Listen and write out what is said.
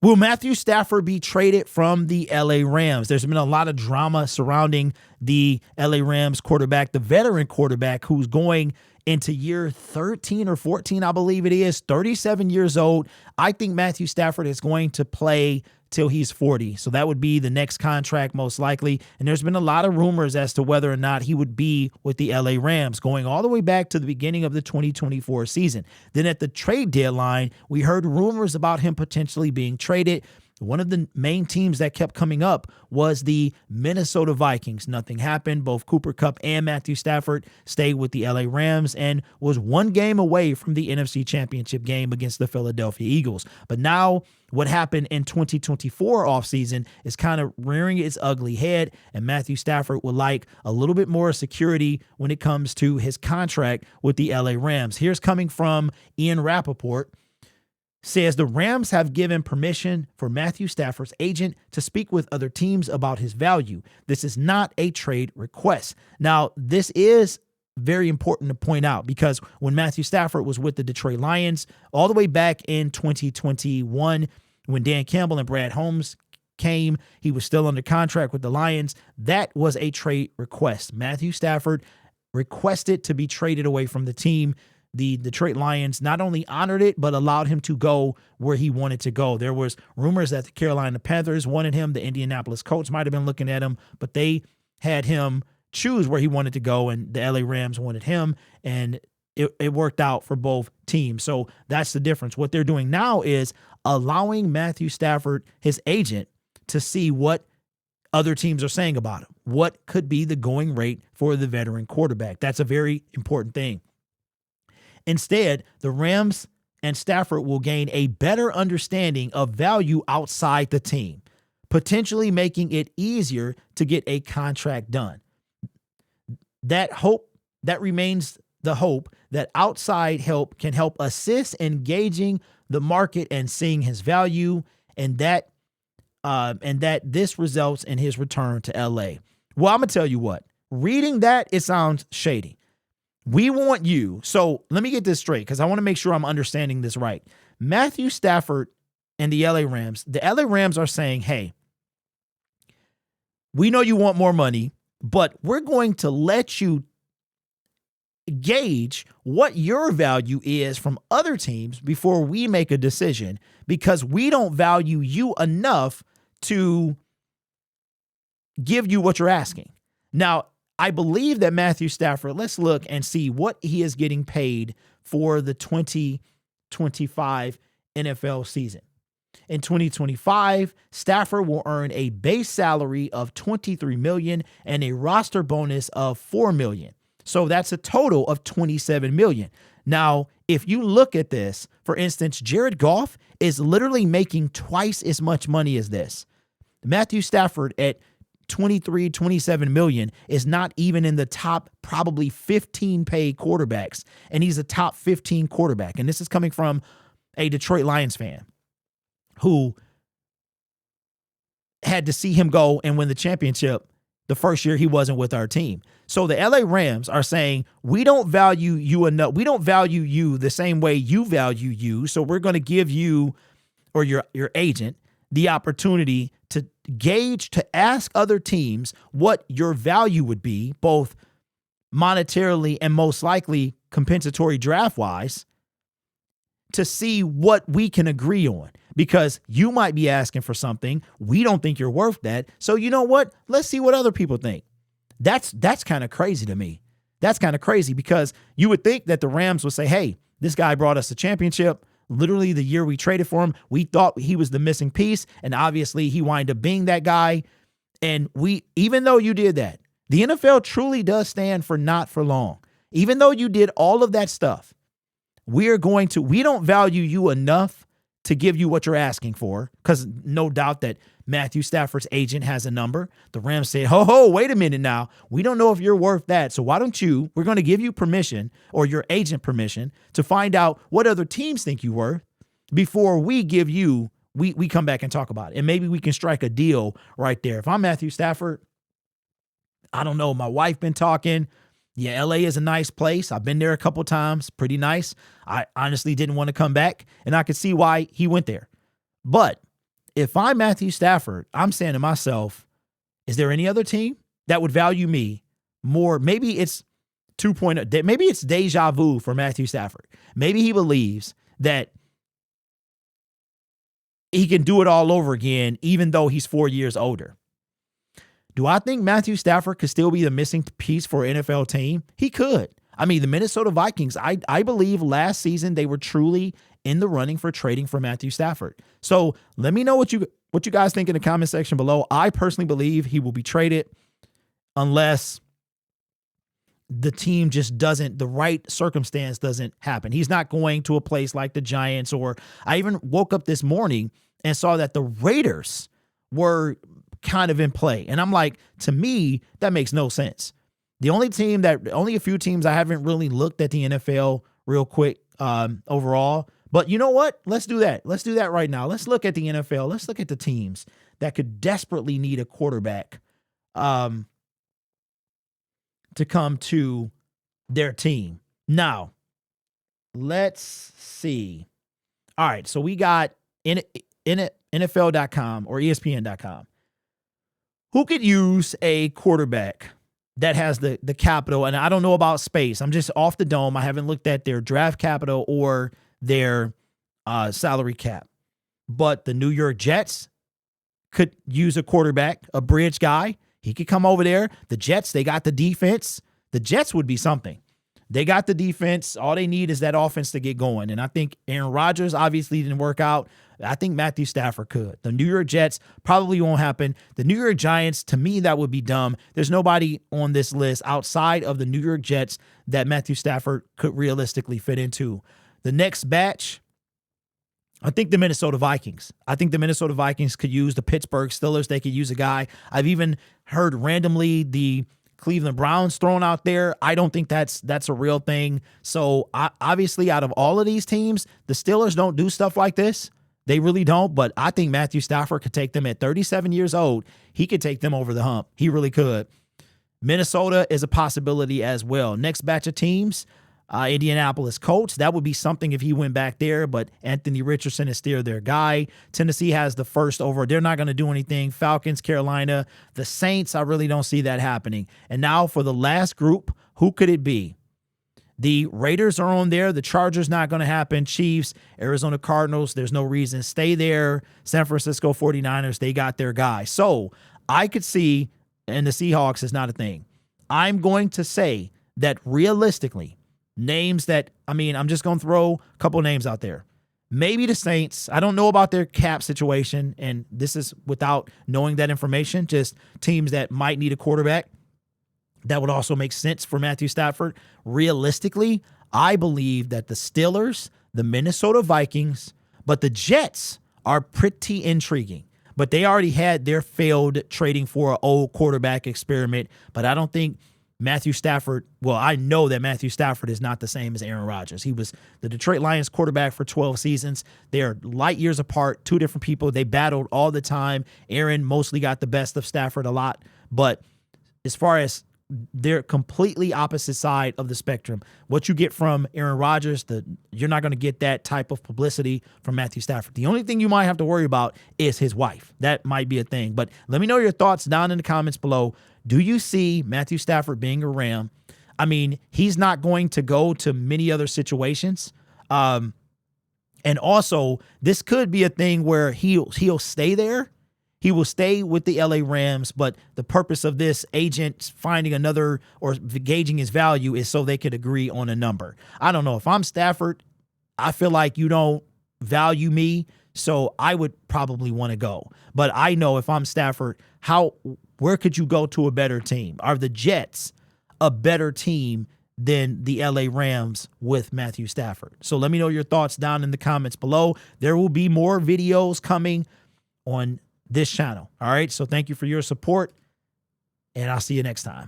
Will Matthew Stafford be traded from the LA Rams? There's been a lot of drama surrounding the LA Rams quarterback, the veteran quarterback who's going into year 13 or 14, I believe it is, 37 years old. I think Matthew Stafford is going to play till he's 40. So that would be the next contract most likely. And there's been a lot of rumors as to whether or not he would be with the LA Rams going all the way back to the beginning of the 2024 season. Then at the trade deadline, we heard rumors about him potentially being traded. One of the main teams that kept coming up was the Minnesota Vikings. Nothing happened. Both Cooper Kupp and Matthew Stafford stayed with the LA Rams and was one game away from the NFC Championship game against the Philadelphia Eagles. But now what happened in 2024 offseason is kind of rearing its ugly head, and Matthew Stafford would like a little bit more security when it comes to his contract with the LA Rams. Here's coming from Ian Rappaport. Says the Rams have given permission for Matthew Stafford's agent to speak with other teams about his value. This is not a trade request. Now, this is very important to point out because when Matthew Stafford was with the Detroit Lions all the way back in 2021, when Dan Campbell and Brad Holmes came, he was still under contract with the Lions. That was a trade request. Matthew Stafford requested to be traded away from the team. The Detroit Lions not only honored it, but allowed him to go where he wanted to go. There was rumors that the Carolina Panthers wanted him. The Indianapolis Colts might have been looking at him, but they had him choose where he wanted to go, and the LA Rams wanted him, and it worked out for both teams. So that's the difference. What they're doing now is allowing Matthew Stafford, his agent, to see what other teams are saying about him. What could be the going rate for the veteran quarterback? That's a very important thing. Instead, the Rams and Stafford will gain a better understanding of value outside the team, potentially making it easier to get a contract done. That remains the hope that outside help can help assist in gauging the market and seeing his value, and that this results in his return to LA. Well, I'm gonna tell you what. Reading that, it sounds shady. We want you. So let me get this straight because I want to make sure I'm understanding this right. Matthew Stafford and the LA Rams are saying, hey, we know you want more money, but we're going to let you gauge what your value is from other teams before we make a decision because we don't value you enough to give you what you're asking. Now, I believe that Matthew Stafford, let's look and see what he is getting paid for the 2025 NFL season. In 2025, Stafford will earn a base salary of $23 million and a roster bonus of $4 million. So that's a total of $27 million. Now, if you look at this, for instance, Jared Goff is literally making twice as much money as this. Matthew Stafford at 27 million is not even in the top probably 15 paid quarterbacks, and he's a top 15 quarterback. And this is coming from a Detroit Lions fan who had to see him go and win the championship the first year he wasn't with our team. So the LA Rams are saying, we don't value you enough. We don't value you the same way you value you. So we're going to give you or your agent the opportunity to gauge, to ask other teams what your value would be, both monetarily and most likely compensatory draft-wise, to see what we can agree on. Because you might be asking for something, we don't think you're worth that. So you know what? Let's see what other people think. That's kind of crazy to me. That's kind of crazy because you would think that the Rams would say, hey, this guy brought us a championship. Literally the year we traded for him, we thought he was the missing piece, and obviously he wound up being that guy. And even though you did that, the NFL truly does stand for not for long. Even though you did all of that stuff, we don't value you enough to give you what you're asking for, because no doubt that Matthew Stafford's agent has a number. The Rams say, wait a minute now. We don't know if you're worth that. So why don't we're going to give you permission, or your agent permission, to find out what other teams think you're worth before we give you, we come back and talk about it. And maybe we can strike a deal right there. If I'm Matthew Stafford, I don't know. My wife been talking. Yeah, LA is a nice place. I've been there a couple times. Pretty nice. I honestly didn't want to come back, and I could see why he went there. But if I'm Matthew Stafford, I'm saying to myself, is there any other team that would value me more? Maybe it's 2.0. Maybe it's deja vu for Matthew Stafford. Maybe he believes that he can do it all over again, even though he's 4 years older. Do I think Matthew Stafford could still be the missing piece for an NFL team? He could. I mean, the Minnesota Vikings, I believe last season they were truly in the running for trading for Matthew Stafford. So let me know what you guys think in the comment section below. I personally believe he will be traded unless the team just doesn't, the right circumstance doesn't happen. He's not going to a place like the Giants, or I even woke up this morning and saw that the Raiders were kind of in play. And I'm like, to me, that makes no sense. Only a few teams I haven't really looked at the NFL real quick overall. But you know what? Let's do that. Let's do that right now. Let's look at the NFL. Let's look at the teams that could desperately need a quarterback to come to their team. Now, let's see. All right, so we got NFL.com or ESPN.com. Who could use a quarterback that has the capital? And I don't know about space. I'm just off the dome. I haven't looked at their draft capital or their salary cap. But the New York Jets could use a quarterback, a bridge guy. He could come over there. The Jets, they got the defense. The Jets would be something. They got the defense. All they need is that offense to get going. And I think Aaron Rodgers obviously didn't work out. I think Matthew Stafford could. The New York Jets probably won't happen. The New York Giants, to me, that would be dumb. There's nobody on this list outside of the New York Jets that Matthew Stafford could realistically fit into. The next batch, I think the Minnesota Vikings. I think the Minnesota Vikings could use the Pittsburgh Steelers. They could use a guy. I've even heard randomly the Cleveland Browns thrown out there. I don't think that's a real thing. So obviously, out of all of these teams, the Steelers don't do stuff like this. They really don't. But I think Matthew Stafford could take them at 37 years old. He could take them over the hump. He really could. Minnesota is a possibility as well. Next batch of teams, Indianapolis Colts. That would be something if he went back there, but Anthony Richardson is still their guy. Tennessee has the first over. They're not going to do anything. Falcons, Carolina, the Saints, I really don't see that happening. And now for the last group, who could it be? The Raiders are on there. The Chargers not going to happen. Chiefs, Arizona Cardinals, there's no reason. Stay there. San Francisco 49ers, they got their guy. So I could see, and the Seahawks is not a thing. I'm going to say that realistically, names that, I'm just going to throw a couple names out there. Maybe the Saints. I don't know about their cap situation, and this is without knowing that information, just teams that might need a quarterback. That would also make sense for Matthew Stafford. Realistically, I believe that the Steelers, the Minnesota Vikings, but the Jets are pretty intriguing. But they already had their failed trading for an old quarterback experiment. But I don't think Matthew Stafford, well, I know that Matthew Stafford is not the same as Aaron Rodgers. He was the Detroit Lions quarterback for 12 seasons. They're light years apart, two different people. They battled all the time. Aaron mostly got the best of Stafford a lot. But as far as they're completely opposite side of the spectrum. What you get from Aaron Rodgers, you're not going to get that type of publicity from Matthew Stafford. The only thing you might have to worry about is his wife. That might be a thing. But let me know your thoughts down in the comments below. Do you see Matthew Stafford being a Ram? He's not going to go to many other situations. And also, this could be a thing where he'll stay there. He will stay with the LA Rams, but the purpose of this agent finding another or gauging his value is so they could agree on a number. I don't know. If I'm Stafford, I feel like you don't value me, so I would probably want to go. But I know if I'm Stafford, where could you go to a better team? Are the Jets a better team than the LA Rams with Matthew Stafford? So let me know your thoughts down in the comments below. There will be more videos coming on this channel. All right. So thank you for your support, and I'll see you next time.